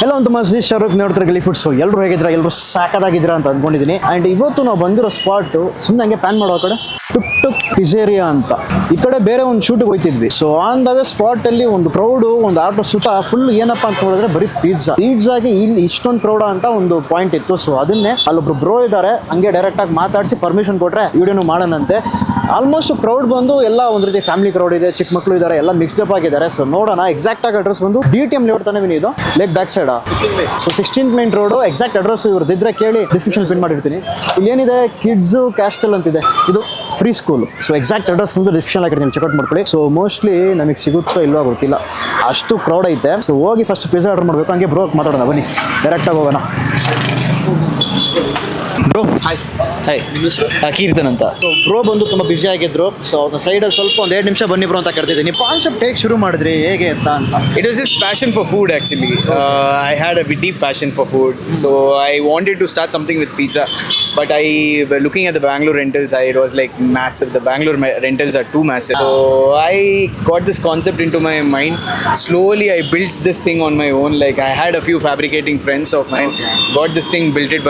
ಎಲ್ಲ ಒಂದು ಮಸ್ತಿ ಶಾರುಖ್ ನೋಡ್ತಾರೆ ಗಲಿ ಫುಡ್ಸು. ಎಲ್ಲರೂ ಹೇಗಿದ್ರ, ಎಲ್ಲರೂ ಸಾಕಾಗಿದ್ದೀರಾ ಅಂತ ಅಂದ್ಕೊಂಡಿದ್ದೀನಿ. ಆ್ಯಂಡ್ ಇವತ್ತು ನಾವು ಬಂದಿರೋ ಸ್ಪಾಟು ಸುಮ್ಮನೆ ಹಂಗೆ ಪ್ಯಾನ್ ಮಾಡೋ ಕಡೆ ಟುಕ್ ಟುಕ್ ಪಿಜೇರಿಯಾ ಅಂತ. ಈ ಕಡೆ ಬೇರೆ ಒಂದು ಶೂಟಿಗೆ ಹೋಗ್ತಿದ್ವಿ. ಸೊ ಆನ್ ದ ವೇ ಸ್ಪಾಟಲ್ಲಿ ಒಂದು ಕ್ರೌಡು, ಒಂದು ಆಟೋ ಸುತ್ತ ಫುಲ್ ಏನಪ್ಪ ಅಂತ ನೋಡಿದ್ರೆ ಬರೀ ಪಿಜ್ಜಾಗೆ ಇಲ್ಲಿ ಇಷ್ಟೊಂದು ಕ್ರೌಡ ಅಂತ ಒಂದು ಪಾಯಿಂಟ್ ಇತ್ತು. ಸೊ ಅದನ್ನೇ ಅಲ್ಲೊಬ್ರು ಬ್ರೋ ಇದ್ದಾರೆ, ಹಂಗೆ ಡೈರೆಕ್ಟಾಗಿ ಮಾತಾಡಿಸಿ ಪರ್ಮಿಷನ್ ಕೊಟ್ಟರೆ ವಿಡಿಯೋನು ಮಾಡೋಣಂತೆ. ಆಲ್ಮೋಸ್ಟ್ ಕ್ರೌಡ್ ಬಂದು ಎಲ್ಲ ಒಂದು ರೀತಿ ಫ್ಯಾಮಿಲಿ ಕ್ರೌಡ್ ಇದೆ, ಚಿಕ್ಕ ಮಕ್ಕಳು ಇದ್ದಾರೆ, ಎಲ್ಲ ಮಿಕ್ಸ್ಡ್ ಅಪ್ ಆಗಿದ್ದಾರೆ. ಸೊ ನೋಡೋಣ. ಎಕ್ಸಾಕ್ಟ್ ಆಗಿ ಅಡ್ರೆಸ್ ಬಂದು DTM ಲೇಔಟ್ ತಾನೇ ಇದು lake back side. So 16th main road. Exact address ಇವ್ರದ್ದಿದ್ರೆ ಕೇಳಿ ಡಿಸ್ಕ್ರಿಪ್ಷನ್ ಪಿನ್ ಮಾಡಿರ್ತೀನಿ. ಇಲ್ಲಿ ಏನಿದೆ ಕಿಡ್ಸ್ ಕ್ಯಾಸ್ಟಲ್ ಅಂತಿದೆ, ಇದು pre school. So exact address ಬಂದು ಡಿಸ್ಕ್ರಿಪ್ಷನ್ ಆಗಿರ್ತೀನಿ, ಚೆಕ್ಔಟ್ ಮಾಡ್ಕೊಳ್ಳಿ. ಸೊ ಮೋಸ್ಟ್ಲಿ ನಮಗೆ ಸಿಗುತ್ತೋ ಇಲ್ವೋ ಗೊತ್ತಿಲ್ಲ, ಅಷ್ಟು ಕ್ರೌಡ್ ಐತೆ. ಸೊ ಹೋಗಿ ಫಸ್ಟ್ ಪಿಜ್ಜಾ ಆರ್ಡರ್ ಮಾಡಬೇಕು. ಹಂಗೆ ಬ್ರೋ ಮಾತಾಡೋಣ, ಬನ್ನಿ ಡೈರೆಕ್ಟಾಗಿ ಹೋಗೋಣ. Bro hi. ಕೀರ್ತನ್ ಅಂತ. ಸೊ ಬ್ರೋ ಬಂದು ತುಂಬ ಬ್ಯುಸಿ ಆಗಿದ್ರು. ಸೊ ಅವ್ರ ಸೈಡಲ್ಲಿ ಸ್ವಲ್ಪ ಒಂದು 2 ನಿಮಿಷ ಬನ್ನಿ ಬ್ರೋ ಅಂತ ಕರ್ತಿದ್ದೀನಿ. ಕಾನ್ಸೆಪ್ಟ್ ಹೇಗೆ ಶುರು ಮಾಡಿದ್ರಿ, ಹೇಗೆ ಅಂತ? It was just passion for food actually. I had a deep passion for food. So I wanted to start something with pizza. But looking at the Bangalore rental side, it was like massive. The Bangalore rentals are too massive. So I got this concept into my mind. Slowly I built this thing on my own. Like I had a few fabricating friends of mine. Got this thing built it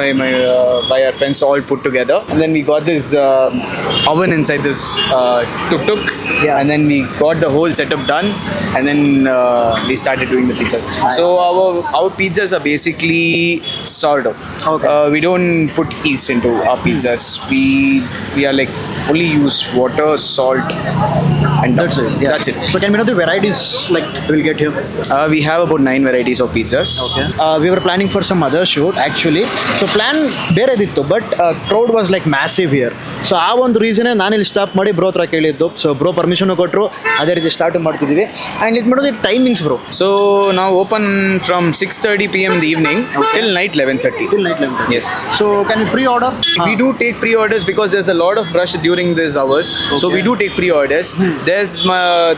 by our friends all put together. And then we got this oven inside this tuk-tuk. Yeah. And then we got the whole setup done. And then we started doing the pizzas. Nice. So our pizzas are basically sourdough. Okay. We don't put yeast into our pizzas. We are like only use water, salt, and that's it. Yeah. That's it. So can we know the varieties like we'll get here? We have about 9 varieties of pizzas. Okay. We were planning for some other shoot actually. So plan ಬೇರೆದಿತ್ತು, but crowd was like massive here. So ಆ ಒಂದು ರೀಸನೇ ನಾನಿಲ್ಲಿ stop ಮಾಡಿ bro ಹತ್ರ ಕೇಳಿದ್ದು. So bro permission ಕೊಟ್ಟರು, ಅದೇ ರೀತಿ ಸ್ಟಾರ್ಟ್ ಮಾಡ್ತಿದ್ದೀವಿ. ಆ್ಯಂಡ್ ಇದು ಮಾಡೋದು timings bro. So now open from 6:30 p.m. in the evening till night 11:30. Till night 11:30. Yes. So can we pre-order? We do take pre-orders because there's a lot of rush during these hours. Okay. So we do take pre-orders. There's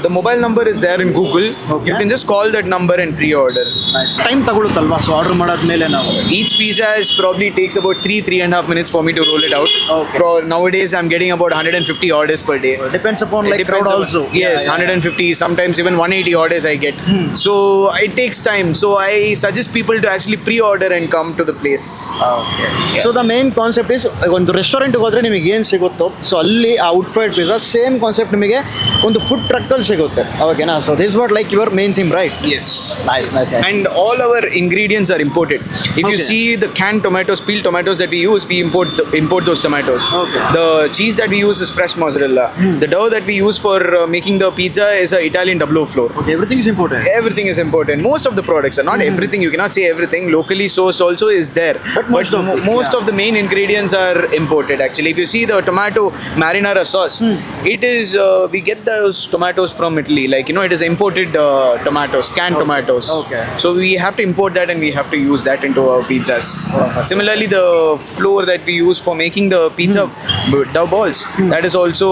the mobile number is there in Google. Okay. You can just call that number and pre-order. Nice. Time ತಗೊಳುತ್ತಲ್ವಾ? So order ಮಾಡಾದ್ಮೇಲೆ ನಾವು each pizza probably takes about 3.5 minutes for me to roll it out. Okay. Nowadays I'm getting about 150 orders per day. Depends upon like crowd also. Yes, yeah. 150, sometimes even 180 orders I get. So it takes time. So I suggest people to actually pre-order and come to the place. Okay. Yeah. So the main concept is ಒಂದು ರೆಸ್ಟೋರೆಂಟ್ಗೆ ಹೋದ್ರೆ ನಿಮಗೆ ಏನು ಸಿಗುತ್ತೋ, so ಅಲ್ಲಿ ಆ ವುಡ್ಫೈಡ್ pizza same concept ನಿಮಗೆ ಒಂದು ಫುಡ್ ಟ್ರಕ್ಕಲ್ಲಿ ಸಿಗುತ್ತೆ. ಓಕೆನಾ? So this what like your main theme, right? Yes. Nice. And all our ingredients are imported. If you see the canned tomatoes, peeled tomatoes that we use, we import those tomatoes. Okay. The cheese that we use is fresh mozzarella. The dough that we use for making the pizza is a Italian double flour. Okay, everything is important. Everything is important. Most of the products are not everything. You cannot say everything. Locally sourced also is there. But most of the main ingredients are imported actually. If you see the tomato marinara sauce, it is we get those tomatoes from Italy. Like it is imported tomatoes, canned tomatoes. Okay. So we have to import that and we have to use that into our pizzas. Similarly, the flour that we use for making the pizza dough balls, that is also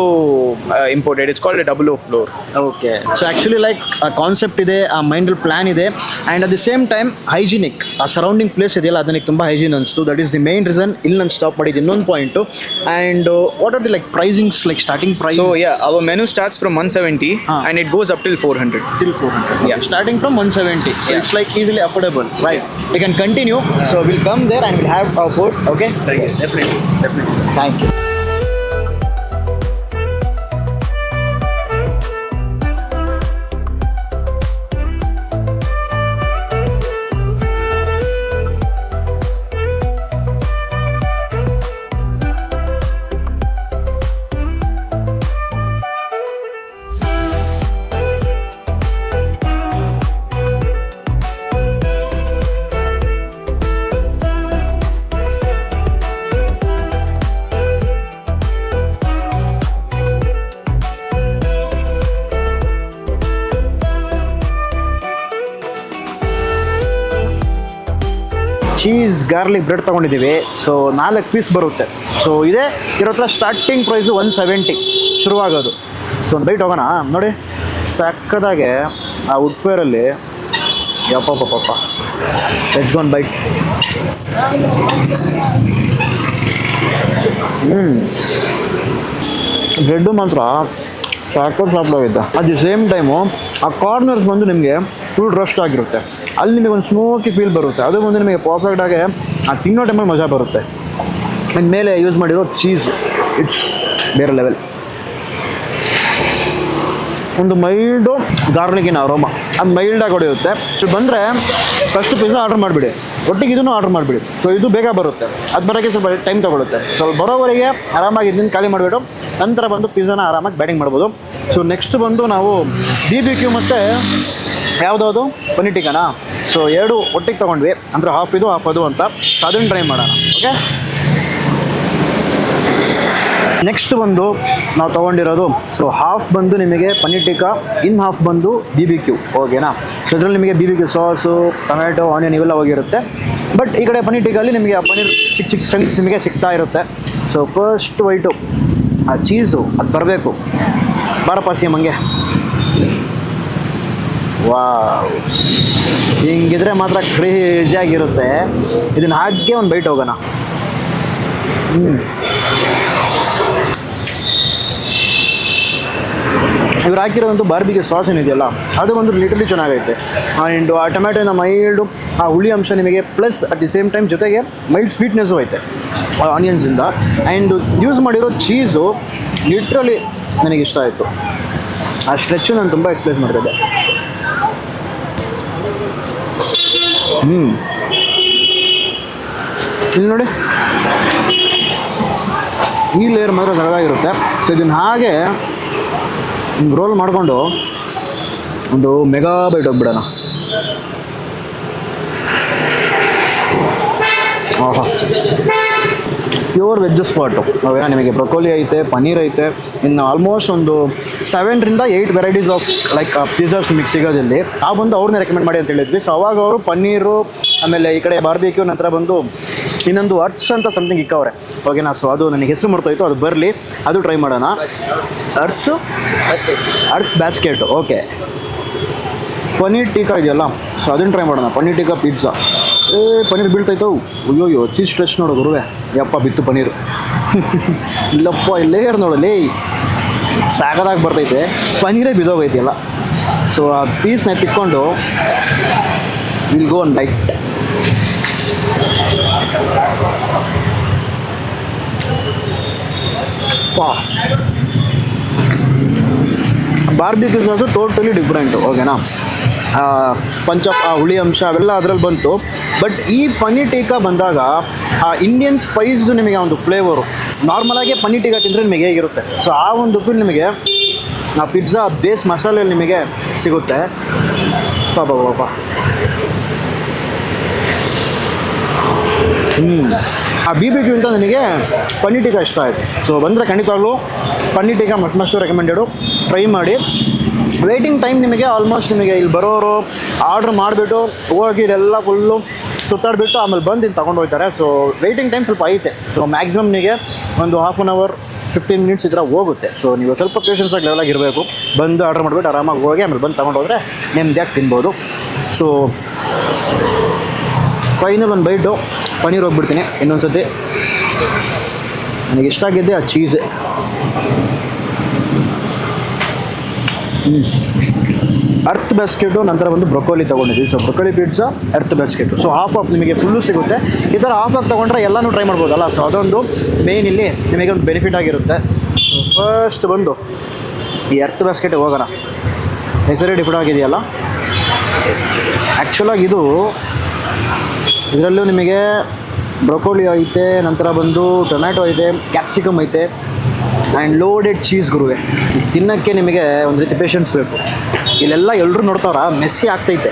imported. It's called a double O flour. Okay. So actually like a concept ಇದೆ, ಆ ಮೈಂಡಲ್ಲಿ plan ಇದೆ, and at the same time hygienic. ಆ surrounding place ಇದೆಯಲ್ಲ ಅದಕ್ಕೆ ತುಂಬ hygiene ಅನಿಸ್ತು. That is the main reason ಇಲ್ಲಿ ನಾನು ಸ್ಟಾಪ್ ಮಾಡಿದ್ದು. ಇನ್ನೊಂದು point, and what are the like pricings, like starting price? So yeah, our menu starts from 170 and it goes up till 400. Till 400. Yeah. Starting from 170. So it's like easily affordable, right? We can continue. So we'll come there and we'll have our food. Okay? Yes. Definitely. Thank you. Cheese garlic bread ತೊಗೊಂಡಿದ್ದೀವಿ. So 4 piece ಬರುತ್ತೆ. So ಇದೇ ಇರೋತ್ರ starting price 170 ಶುರುವಾಗೋದು. So ಒಂದು bite ಹೋಗೋಣ. ನೋಡಿ ಸಕ್ಕದಾಗೆ ಆ ವುಡ್ ಫೇರಲ್ಲಿ. ಯಪ್ಪ let's go one bite. Bread ಮಾತ್ರ ಸಾಕಾಗುತ್ತೆ. ಅಟ್ ದಿ ಸೇಮ್ ಟೈಮು ಆ ಕಾರ್ನರ್ಸ್ ಬಂದು ನಿಮಗೆ ಫುಲ್ ರಸ್ಟ್ ಆಗಿರುತ್ತೆ, ಅಲ್ಲಿ ನಿಮಗೆ ಒಂದು ಸ್ಮೋಕಿ ಫೀಲ್ ಬರುತ್ತೆ, ಅದು ಬಂದು ನಿಮಗೆ ಪರ್ಫೆಕ್ಟಾಗಿ ಆ ತಿನ್ನೋ ಟೈಮಲ್ಲಿ ಮಜಾ ಬರುತ್ತೆ. ಆ್ಯಂಡ್ ಮೇಲೆ ಯೂಸ್ ಮಾಡಿರೋ ಚೀಸ್ ಇಟ್ಸ್ ಬೇರೆ ಲೆವೆಲ್. ಒಂದು ಮೈಲ್ಡು ಗಾರ್ಲಿಕಿನ ಅರೋಮ, ಅದು ಮೈಲ್ಡಾಗಿ ಹೊಡೆಯುತ್ತೆ. ಇದು ಬಂದರೆ ಫಸ್ಟ್ ಪಿಜ್ಜಾ ಆರ್ಡ್ರ್ ಮಾಡಿಬಿಡಿ, ಒಟ್ಟಿಗೆ ಇದನ್ನು ಆರ್ಡ್ರ್ ಮಾಡಿಬಿಡಿ. ಸೊ ಇದು ಬೇಗ ಬರುತ್ತೆ, ಅದು ಬರೋಕ್ಕೆ ಸ್ವಲ್ಪ ಟೈಮ್ ತೊಗೊಳುತ್ತೆ. ಸೊ ಬರೋವರೆಗೆ ಆರಾಮಾಗಿ ಇದನ್ನು ಖಾಲಿ ಮಾಡಿಬಿಟ್ಟು ನಂತರ ಬಂದು ಪಿಜ್ಜಾನ ಆರಾಮಾಗಿ ಬ್ಯಾಟಿಂಗ್ ಮಾಡ್ಬೋದು. ಸೊ ನೆಕ್ಸ್ಟ್ ಬಂದು ನಾವು BBQ ಮತ್ತು ಯಾವುದಾವುದು ಪನ್ನೀರ್ ಟಿಕ್ಕಾನಾ, ಸೊ ಎರಡು ಒಟ್ಟಿಗೆ ತೊಗೊಂಡ್ವಿ, ಅಂದರೆ ಹಾಫ್ ಇದು ಹಾಫ್ ಅದು ಅಂತ. ಸೊ ಅದನ್ನು ಟ್ರೈ ಮಾಡೋಣ. ಓಕೆ, ನೆಕ್ಸ್ಟ್ ಬಂದು ನಾವು ತೊಗೊಂಡಿರೋದು, ಸೊ ಹಾಫ್ ಬಂದು ನಿಮಗೆ ಪನ್ನೀರ್ ಟಿಕ್ಕಾ, ಇನ್ ಹಾಫ್ ಬಂದು BBQ. ಓಕೆನಾ. ಸೊ ಇದರಲ್ಲಿ ನಿಮಗೆ BBQ ಸಾಸು, ಟೊಮ್ಯಾಟೊ, ಆನಿಯನ್ ಇವೆಲ್ಲ ಹೋಗಿರುತ್ತೆ. ಬಟ್ ಈ ಕಡೆ ಪನ್ನೀರ್ ಟಿಕ್ಕಲ್ಲಿ ನಿಮಗೆ ಆ ಪನ್ನೀರ್ ಚಿಕ್ಕ ಚಿಕ್ಕ ಚಂಕ್ಸ್ ನಿಮಗೆ ಸಿಗ್ತಾ ಇರುತ್ತೆ. ಸೊ ಫಸ್ಟ್ ವೈಟು ಆ ಚೀಸು ಅದು ಬರಬೇಕು, ಬಾರಪ್ಪ ಸಿ ಮಂಗೆ. ವಾವ್, ಹಿಂಗಿದ್ರೆ ಮಾತ್ರ ಕ್ರೇಜಿಯಾಗಿರುತ್ತೆ. ಇದನ್ನು ಹಾಗೆ ಒಂದು ಬೈಟ್ ಹೋಗೋಣ. ಇವ್ರು ಹಾಕಿರೋಂಥ ಬಾರ್ಬಿಕ್ಯೂ ಸಾಸ್ ಏನಿದೆಯಲ್ಲ ಅದು ಒಂದು ಲಿಟರ್ಲಿ ಚೆನ್ನಾಗೈತೆ. ಆ್ಯಂಡ್ ಆ ಟೊಮ್ಯಾಟೋನ ಮೈಲ್ಡು ಆ ಹುಳಿ ಅಂಶ ನಿಮಗೆ, plus at the same time ಜೊತೆಗೆ ಮೈಲ್ಡ್ ಸ್ವೀಟ್ನೆಸ್ಸು ಐತೆ ಆನಿಯನ್ಸಿಂದ. ಆ್ಯಂಡ್ ಯೂಸ್ ಮಾಡಿರೋ ಚೀಸು ಲಿಟ್ರಲಿ ನನಗಿಷ್ಟ ಆಯಿತು. ಆ ಸ್ಟ್ರೆಚ್ಚು ನಾನು ತುಂಬ ಎಕ್ಸ್ಪ್ಲೇಸ್ ಮಾಡ್ತಿದ್ದೆ. ಇಲ್ಲಿ ನೋಡಿ, ಈ ಲೇಯರ್ ಮಾತ್ರ ಸರಳಾಗಿರುತ್ತೆ. ಸೊ ಇದನ್ನು ಹಾಗೆ ರೋಲ್ ಮಾಡಿಕೊಂಡು ಒಂದು ಮೆಗಾ ಬೈಟ್ ಹೋಗ್ಬಿಡೋಣ. ಆಹಾ, ಪ್ಯೂರ್ ವೆಜ್ ಸ್ಪಾಟು. ಅವೇನೋ ನಿಮಗೆ ಬ್ರೊಕೋಲಿ ಐತೆ, ಪನ್ನೀರ್ ಐತೆ, ಇನ್ನು ಆಲ್ಮೋಸ್ಟ್ ಒಂದು 7 to 8 varieties of like pizzas ನಿಮಗೆ ಸಿಗೋದಿಲ್ಲಿ. ಆ ಬಂದು ಅವ್ರನ್ನೇ ರೆಕಮೆಂಡ್ ಮಾಡಿ ಅಂತ ಹೇಳಿದ್ವಿ. ಸೊ ಅವಾಗ ಅವರು ಪನ್ನೀರು, ಆಮೇಲೆ ಈ ಕಡೆ ಬಾರ್ಬಿಕ್ಯೂ, ನಂತರ ಬಂದು ಇನ್ನೊಂದು ಅರ್ಟ್ಸ್ ಅಂತ ಸಮಥಿಂಗ್ ಇಕ್ಕವ್ರೆ. ಓಕೆನಾ. ಸೊ ಅದು ನನಗೆ ಹೆಸರು ಮರ್ತೋಯ್ತು, ಅದು ಬರಲಿ, ಅದು ಟ್ರೈ ಮಾಡೋಣ. Hertz basket. Okay, paneer tikka ಇದೆಯಲ್ಲ, ಸೊ ಅದನ್ನು ಟ್ರೈ ಮಾಡೋಣ. ಪನ್ನೀರ್ ಟಿಕ್ಕಾ ಪಿಜ್ಜಾ. ಪನ್ನೀರ್ ಬೀಳ್ತಾಯ್ತು. ಅಯ್ಯೋಯ್ಯೋ, ಚೀಸ್ ಸ್ಟ್ರೆಚ್ ನೋಡು ಗುರುವೆ, ಯಪ್ಪ ಬಿತ್ತು ಪನ್ನೀರು. ಇಲ್ಲಪ್ಪ, ಲೇಯರ್ ನೋಡಲಿ ಸಾಕಾಗಿ ಬರ್ತೈತೆ, ಪನ್ನೀರೇ ಬಿದ್ದೋಗೈತಿಯಲ್ಲ. ಸೊ ಆ ಪೀಸ್ನ ತಿಕ್ಕೊಂಡು will go on bite. Barbecue sauce totally different. ಓಕೆನಾ. ಆ ಹುಳಿ ಅಂಶ ಅವೆಲ್ಲ ಅದರಲ್ಲಿ ಬಂತು. ಬಟ್ ಈ ಪನ್ನೀರ್ ಟಿಕ್ಕಾ ಬಂದಾಗ ಆ ಇಂಡಿಯನ್ ಸ್ಪೈಸ್ದು ನಿಮಗೆ ಒಂದು ಫ್ಲೇವರು, ನಾರ್ಮಲಾಗಿ ಪನ್ನೀರ್ ಟಿಕ್ಕಾ ತಿಂದರೆ ನಿಮಗೆ ಹೇಗಿರುತ್ತೆ, ಸೊ ಆ ಒಂದು ಫೀಲ್ ನಿಮಗೆ ಆ ಪಿಜ್ಜಾ ಬೇಸ್ ಮಸಾಲೆಯಲ್ಲಿ ನಿಮಗೆ ಸಿಗುತ್ತೆ. ಪಾಪ ಆ BBQ ಅಂತ ನನಗೆ ಪನ್ನೀರ್ ಟಿಕ್ಕಾ ಇಷ್ಟ ಆಯಿತು. ಸೊ ಬಂದರೆ ಖಂಡಿತವಾಗ್ಲೂ paneer tikka must recommended, try ಮಾಡಿ. ವೇಟಿಂಗ್ ಟೈಮ್ ನಿಮಗೆ ಆಲ್ಮೋಸ್ಟ್ ನಿಮಗೆ ಇಲ್ಲಿ ಬರೋರು ಆರ್ಡ್ರ್ ಮಾಡಿಬಿಟ್ಟು ಹೋಗಿ ಇದೆಲ್ಲ ಫುಲ್ಲು ಸುತ್ತಾಡಿಬಿಟ್ಟು ಆಮೇಲೆ ಬಂದು ಇಲ್ಲಿ ತೊಗೊಂಡು ಹೋಗ್ತಾರೆ. ಸೊ ವೇಟಿಂಗ್ ಟೈಮ್ ಸ್ವಲ್ಪ ಐತೆ. ಸೊ ಮ್ಯಾಕ್ಸಿಮಮ್ ನಿಮಗೆ ಒಂದು 1/2 hour 15 minutes ಈ ಥರ ಹೋಗುತ್ತೆ. ಸೊ ನೀವು ಸ್ವಲ್ಪ ಪೇಷನ್ಸಾಗಿ ಲೆವೆಲಾಗಿ ಇರಬೇಕು. ಬಂದು ಆರ್ಡ್ರ್ ಮಾಡಿಬಿಟ್ಟು ಆರಾಮಾಗಿ ಹೋಗಿ ಆಮೇಲೆ ಬಂದು ತೊಗೊಂಡು ಹೋದರೆ ನೆಮ್ಮದಿಯಾಗಿ ತಿನ್ಬೋದು. ಸೊ ಫೈನಲ್ ಒಂದು ಬೈಟು ಪನ್ನೀರ್ ಹೋಗ್ಬಿಡ್ತೀನಿ ಇನ್ನೊಂದು ಸತಿ. ನನಗೆ ಇಷ್ಟ ಆಗಿದ್ದೆ ಆ ಚೀಸೆ. ಅರ್ತ್ ಬ್ಯಾಸ್ಕೆಟು, ನಂತರ ಒಂದು ಬ್ರೊಕೋಲಿ ತೊಗೊಂಡಿದ್ವಿ. So broccoli pizza, earth basket. So half ನಿಮಗೆ ಫುಲ್ಲು ಸಿಗುತ್ತೆ. ಈ ಥರ ಹಾಫ್ ತೊಗೊಂಡ್ರೆ ಎಲ್ಲನೂ ಟ್ರೈ ಮಾಡ್ಬೋದಲ್ಲ. ಸೊ ಅದೊಂದು ಮೇನ್ ಇಲ್ಲಿ ನಿಮಗೆ ಒಂದು ಬೆನಿಫಿಟ್ ಆಗಿರುತ್ತೆ. ಸೊ ಫಸ್ಟ್ ಬಂದು ಈ ಅರ್ತ್ ಬ್ಯಾಸ್ಕೆಟಿಗೆ ಹೋಗೋಣ. ಹೆಸರೇ ಡಿಫ್ರೆಂಟ್ ಆಗಿದೆಯಲ್ಲ. ಆ್ಯಕ್ಚುಲಾಗಿ ಇದರಲ್ಲೂ ನಿಮಗೆ ಬ್ರೊಕೋಲಿ ಐತೆ, ನಂತರ ಬಂದು ಟೊಮ್ಯಾಟೊ ಐತೆ, ಕ್ಯಾಪ್ಸಿಕಮ್ ಐತೆ, ಆ್ಯಂಡ್ ಲೋಡೆಡ್ ಚೀಸ್ ಗುರುವೆ. ತಿನ್ನೋಕ್ಕೆ ನಿಮಗೆ ಒಂದು ರೀತಿ ಪೇಷನ್ಸ್ ಬೇಕು. ಇಲ್ಲೆಲ್ಲ ಎಲ್ಲರೂ ನೋಡ್ತಾವ್ರ, ಮೆಸ್ಸಿ ಆಗ್ತೈತೆ.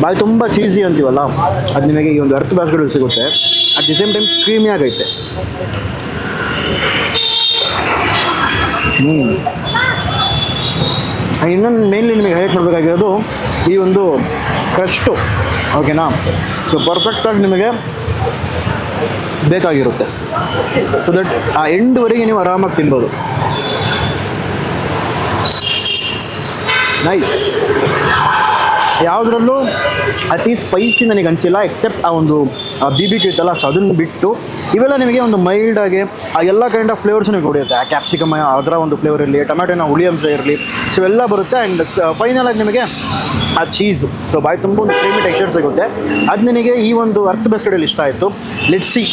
ಬಾಯಿ ತುಂಬ ಚೀಸಿ ಅಂತೀವಲ್ಲ, ಅದು ನಿಮಗೆ ಈ ಒಂದು ಅರ್ತ್ ಬ್ಯಾಸ್ಕೆಟಲ್ಲಿ ಸಿಗುತ್ತೆ. At the same time creamy ಆಗೈತೆ. ಇನ್ನೊಂದು ಮೇನ್ಲಿ ನಿಮಗೆ ಹೈಲೈಟ್ ಮಾಡಬೇಕಾಗಿರೋದು ಈ ಒಂದು ಕ್ರಸ್ಟು. ಓಕೆನಾ. ಸೊ ಪರ್ಫೆಕ್ಟಾಗಿ ನಿಮಗೆ ಬೇಕಾಗಿರುತ್ತೆ. ಸೊ ದಟ್ ಆ ಎಂಡ್ವರೆಗೆ ನೀವು ಆರಾಮಾಗಿ ತಿನ್ಬೋದು. ನೈಸ್. ಯಾವುದ್ರಲ್ಲೂ ಅತಿ ಸ್ಪೈಸಿ ನನಗೆ ಅನಿಸಿಲ್ಲ ಎಕ್ಸೆಪ್ಟ್ ಆ ಒಂದು BBQ ಇತ್ತಲ್ಲ, ಸೊ ಅದನ್ನು ಬಿಟ್ಟು ಇವೆಲ್ಲ ನಿಮಗೆ ಒಂದು ಮೈಲ್ಡಾಗಿ ಆ ಎಲ್ಲ ಕೈಂಡ್ ಆಫ್ ಫ್ಲೇವರ್ಸ್ ನಿಮಗೆ ಹೊಡೆಯುತ್ತೆ. ಆ ಕ್ಯಾಪ್ಸಿಕಮ್ ಅದರ ಒಂದು ಫ್ಲೇವರ್ ಇರಲಿ, ಟೊಮ್ಯಾಟೋನ ಹುಳಿ ಅಂಶ ಇರಲಿ, ಸೊ ಎಲ್ಲ ಬರುತ್ತೆ. ಆ್ಯಂಡ್ ಫೈನಲಾಗಿ ನಿಮಗೆ ಆ ಚೀಸು, ಸೊ ಬಾಯಿ ತುಂಬ ಒಂದು ಕ್ರೀಮಿ ಟೆಕ್ಸ್ಚರ್ ಸಿಗುತ್ತೆ. ಅದು ನನಗೆ ಈ ಒಂದು ಅರ್ಥ ಬೇಸ್ಕಡೆಯಲ್ಲಿ ಇಷ್ಟ ಆಯಿತು. ಲೆಟ್ಸ್ ಸಿ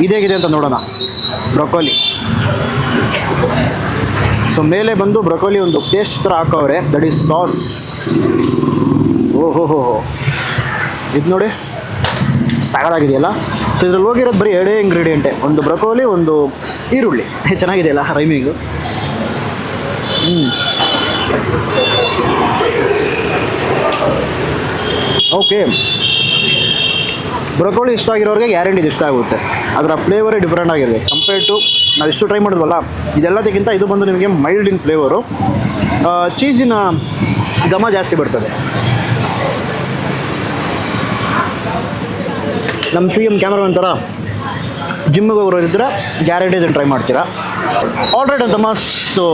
ಇದೇಗಿದೆ ಅಂತ ನೋಡೋಣ. ಬ್ರೊಕೊಲಿ, ಸೊ ಮೇಲೆ ಬಂದು ಬ್ರೊಕೊಲಿ ಒಂದು ಪೇಸ್ಟ್ ಥರ ಹಾಕೋವ್ರೆ, ದಟ್ ಈಸ್ ಸಾಸ್. ಓಹೋ, ಇದು ನೋಡಿ ಸಾಕಾಗಿದೆಯಲ್ಲ. ಸೊ ಇದ್ರಲ್ಲಿ ಹೋಗಿರೋದು ಬರೀ ಎರಡೇ ಇಂಗ್ರೀಡಿಯೆಂಟೇ, ಒಂದು ಬ್ರೊಕೊಲಿ, ಒಂದು ಈರುಳ್ಳಿ. ಚೆನ್ನಾಗಿದೆಯಲ್ಲ ರೈಮಿಂಗು. ಓಕೆ, ಬ್ರೊಕೊಲಿ ಇಷ್ಟ ಆಗಿರೋರಿಗೆ ಗ್ಯಾರಂಟಿ ಇದು ಇಷ್ಟ ಆಗುತ್ತೆ. ಅದರ ಫ್ಲೇವರೇ ಡಿಫ್ರೆಂಟ್ ಆಗಿರುತ್ತೆ ಕಂಪೇರ್ಡ್ ಟು ನಾವು ಎಷ್ಟು ಟ್ರೈ ಮಾಡಿದ್ವಲ್ಲ ಇದೆಲ್ಲದಕ್ಕಿಂತ. ಇದು ಬಂದು ನಿಮಗೆ ಮೈಲ್ಡ್ ಇನ್ ಫ್ಲೇವರು, ಚೀಸಿನ ಘಮ ಜಾಸ್ತಿ ಬರ್ತದೆ. ನಮ್ಮ CM ಕ್ಯಾಮ್ರಾಮನ್ ಥರ ಜಿಮ್ಮಿಗೆ ಹೋಗೋರಿದ್ರೆ ಗ್ಯಾರಂಟಿ ಇದನ್ನು ಟ್ರೈ ಮಾಡ್ತೀರಾ. ಆಲ್ರೈಟ್ ಅಂತಮ್ಮ. ಸೊ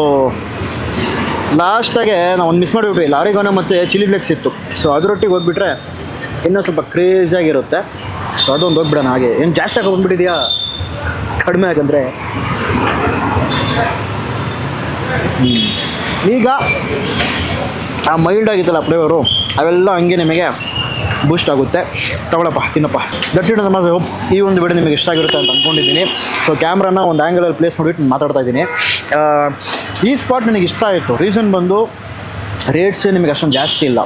ಲಾಸ್ಟಾಗೆ ನಾವು ಒಂದು ಮಿಸ್ ಮಾಡಿಬಿಟ್ವಿ, ಲಾರಿಗೋನ ಮತ್ತು ಚಿಲ್ಲಿ ಫ್ಲೇಕ್ಸ್ ಇತ್ತು. ಸೊ ಅದರೊಟ್ಟಿಗೆ ಹೋಗ್ಬಿಟ್ರೆ ಇನ್ನೂ ಸ್ವಲ್ಪ ಕ್ರೇಜಿಯಾಗಿರುತ್ತೆ. ಸೊ ಅದೊಂದು ಹೋಗ್ಬಿಡೋಣ. ಹಾಗೆ ಏನು ಜಾಸ್ತಿ ಹಾಕೊಂಡ್ಬಿಟ್ಟಿದೆಯಾ? ಕಡಿಮೆ ಯಾಕಂದರೆ ಈಗ ಆ ಮೈಲ್ಡ್ ಆಗಿತ್ತಲ್ಲ ಫ್ಲೇವರು, ಅವೆಲ್ಲ ಹಂಗೆ ನಿಮಗೆ ಬೂಸ್ಟ್ ಆಗುತ್ತೆ. ತಗೊಳಪ್ಪ, ತಿನ್ನಪ್ಪ. ದಟ್ಸ್ ಇಟ್ ನಮ್ಮ ಹೋಪ್ ಈ ಒಂದು ವಿಡಿಯೋ ನಿಮಗೆ ಇಷ್ಟ ಆಗಿರುತ್ತೆ ಅಂತ ಅಂದ್ಕೊಂಡಿದ್ದೀನಿ. ಸೊ ಕ್ಯಾಮ್ರಾನ ಒಂದು ಆ್ಯಂಗಲಲ್ಲಿ ಪ್ಲೇಸ್ ಮಾಡಿಬಿಟ್ಟು ಮಾತಾಡ್ತಾ ಇದ್ದೀನಿ. ಈ ಸ್ಪಾಟ್ ನನಗೆ ಇಷ್ಟ ಆಯಿತು. ರೀಸನ್ ಬಂದು ರೇಟ್ಸ್ ನಿಮಗೆ ಅಷ್ಟೊಂದು ಜಾಸ್ತಿ ಇಲ್ಲ,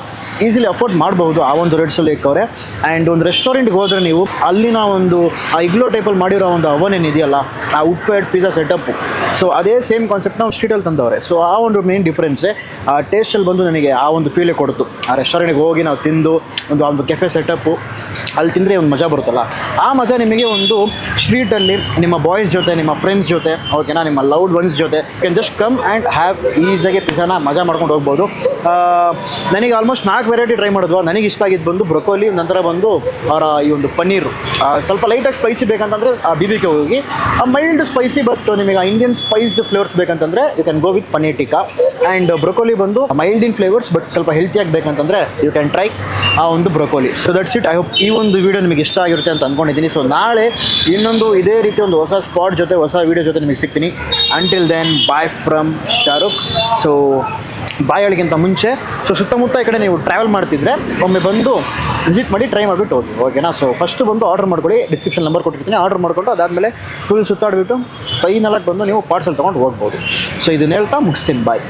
ಈಸಿಲಿ ಅಫೋರ್ಡ್ ಮಾಡ್ಬೋದು ಆ ಒಂದು ರೇಟ್ಸಲ್ಲಿ ಇಕ್ಕವ್ರೆ. ಆ್ಯಂಡ್ ಒಂದು ರೆಸ್ಟೋರೆಂಟ್ಗೆ ಹೋದರೆ ನೀವು ಅಲ್ಲಿನ ಒಂದು ಆ ಇಗ್ಲೋ ಟೈಪಲ್ಲಿ ಮಾಡಿರೋ ಒಂದು ಅವನ್ ಏನಿದೆಯಲ್ಲ, ಆ wood fired pizza setup, so ಅದೇ ಸೇಮ್ ಕಾನ್ಸೆಪ್ಟ್ ನಾವು ಸ್ಟ್ರೀಟಲ್ಲಿ ತಂದವ್ರೆ. ಸೊ ಆ ಒಂದು ಮೇನ್ ಡಿಫ್ರೆನ್ಸೇ ಆ ಟೇಸ್ಟಲ್ಲಿ ಬಂದು ನನಗೆ ಆ ಒಂದು ಫೀಲೇ ಕೊಡ್ತು. ಆ ರೆಸ್ಟೋರೆಂಟ್ಗೆ ಹೋಗಿ ನಾವು ತಿಂದು ಒಂದು ಕೆಫೆ ಸೆಟಪ್ಪು ಅಲ್ಲಿ ತಿಂದರೆ ಒಂದು ಮಜಾ ಬರುತ್ತಲ್ಲ, ಆ ಮಜಾ ನಿಮಗೆ ಒಂದು ಸ್ಟ್ರೀಟಲ್ಲಿ ನಿಮ್ಮ ಬಾಯ್ಸ್ ಜೊತೆ, ನಿಮ್ಮ ಫ್ರೆಂಡ್ಸ್ ಜೊತೆ, ಓಕೆನಾ, ನಿಮ್ಮ ಲವ್ಡ್ ಒನ್ಸ್ ಜೊತೆ can just come and have ಈಸಿಯಾಗಿ ಪಿಜ್ಜಾನ ಮಜಾ ಮಾಡ್ಕೊಂಡು ಹೋಗ್ಬೋದು. ನನಗೆ ಆಲ್ಮೋಸ್ಟ್ 4 ವೆರೈಟಿ ಟ್ರೈ ಮಾಡಿದ್ವಾ. ನನಗೆ ಇಷ್ಟ ಆಗಿದ್ದು ಬಂದು ಬ್ರೊಕೊಲಿ, ನಂತರ ಬಂದು ಅವರ ಈ ಒಂದು ಪನ್ನೀರು, ಸ್ವಲ್ಪ ಲೈಟಾಗಿ ಸ್ಪೈಸಿ ಬೇಕಂತಂದರೆ ಆ BBQ ಹೋಗಿ. ಆ ಮೈಲ್ಡ್ ಸ್ಪೈಸಿ ಬಟ್ ನಿಮಗೆ ಇಂಡಿಯನ್ ಸ್ಪೈಸ್ಡ್ ಫ್ಲೇವರ್ಸ್ ಬೇಕಂತಂದರೆ you can go with paneer tikka. And broccoli ಬಂದು ಮೈಲ್ಡ್ ಇನ್ ಫ್ಲೇವರ್ಸ್ ಬಟ್ ಸ್ವಲ್ಪ ಹೆಲ್ತಿಯಾಗಿ ಬೇಕಂತಂದರೆ ಯು ಕ್ಯಾನ್ ಟ್ರೈ ಆ ಒಂದು broccoli. So that's it. I hope ಈ ಒಂದು ವಿಡಿಯೋ ನಿಮಗೆ ಇಷ್ಟ ಆಗಿರುತ್ತೆ ಅಂತ ಅಂದ್ಕೊಂಡಿದ್ದೀನಿ. ಸೊ ನಾಳೆ ಇನ್ನೊಂದು ಇದೇ ರೀತಿ ಒಂದು ಹೊಸ ಸ್ಪಾಟ್ ಜೊತೆ, ಹೊಸ ವಿಡಿಯೋ ಜೊತೆ ನಿಮಗೆ ಸಿಗ್ತೀನಿ. Until then bye from Shahrukh. So bye ಹೇಳಿಗಿಂತ ಮುಂಚೆ ಸೊ ಸುತ್ತಮುತ್ತ ಈ ಕಡೆ ನೀವು ಟ್ರಾವೆಲ್ ಮಾಡ್ತಿದ್ರೆ ಒಮ್ಮೆ ಬಂದು ವಿಸಿಟ್ ಮಾಡಿ ಟ್ರೈ ಮಾಡಿಬಿಟ್ಟು ಹೋಗಿ, ಓಕೆನಾ. ಸೊ ಫಸ್ಟ್ ಬಂದು ಆರ್ಡರ್ ಮಾಡ್ಕೊಳ್ಳಿ, ಡಿಸ್ಕ್ರಿಪ್ಷನ್ ನಂಬರ್ ಕೊಟ್ಟಿರ್ತೀನಿ, ಆರ್ಡರ್ ಮಾಡಿಕೊಂಡು ಅದಾದಮೇಲೆ ಫುಲ್ ಸುತ್ತಾಡಿಬಿಟ್ಟು ಫೈನಲಾಗಿ ಬಂದು ನೀವು ಪಾರ್ಸಲ್ ತೊಗೊಂಡು ಹೋಗ್ಬೋದು. ಸೊ ಇದನ್ನ ಹೇಳ್ತಾ ಮುಗಿಸ್ತೀನಿ. ಬಾಯ್.